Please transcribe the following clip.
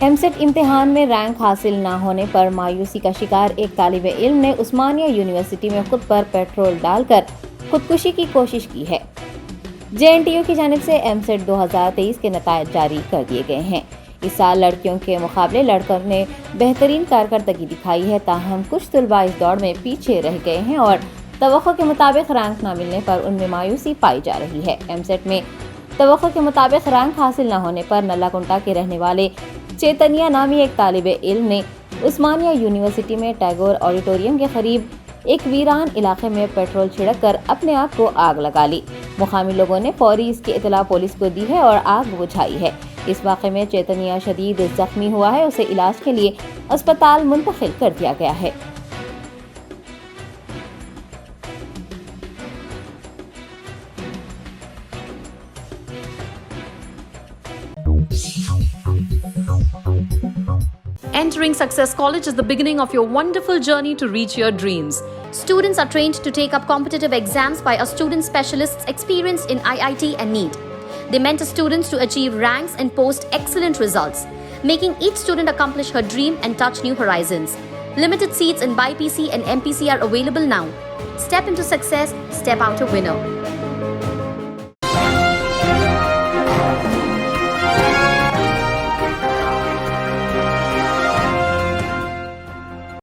M set امتحان میں rank حاصل نہ ہونے پر مایوسی کا شکار ایک طالب علم نے عثمانیہ یونیورسٹی میں خود پر پیٹرول ڈال کر خودکشی کی کوشش کی ہے۔ JNTU کی جانب سے ایم سیٹ 2023 کے نتائج جاری کر دیے گئے ہیں۔ اس سال لڑکیوں کے مقابلے لڑکوں نے بہترین کارکردگی دکھائی ہے، تاہم کچھ طلباء اس دوڑ میں پیچھے رہ گئے ہیں اور توقع کے مطابق رینک نہ ملنے پر ان میں مایوسی پائی جا رہی ہے۔ ایم سیٹ میں توقع کے مطابق رینک حاصل نہ ہونے پر نلا کنٹا کے رہنے والے چیتنیا نامی ایک طالب علم نے عثمانیہ یونیورسٹی میں ٹیگور آڈیٹوریم کے قریب ایک ویران علاقے میں پیٹرول چھڑک کر اپنے آپ کو آگ لگا لی۔ مقامی لوگوں نے فوری اس کی اطلاع پولیس کو دی ہے اور آگ بجھائی ہے۔ اس واقعے میں چیتنیا شدید زخمی ہوا ہے، اسے علاج کے لیے اسپتال منتقل کر دیا گیا ہے۔ Entering Success College is the beginning of your wonderful journey to reach your dreams. Students are trained to take up competitive exams by our student specialists experienced in IIT and NEET. They mentor students to achieve ranks and post excellent results, making each student accomplish her dream and touch new horizons. Limited seats in BIPC and MPC are available now. Step into success, step out a winner.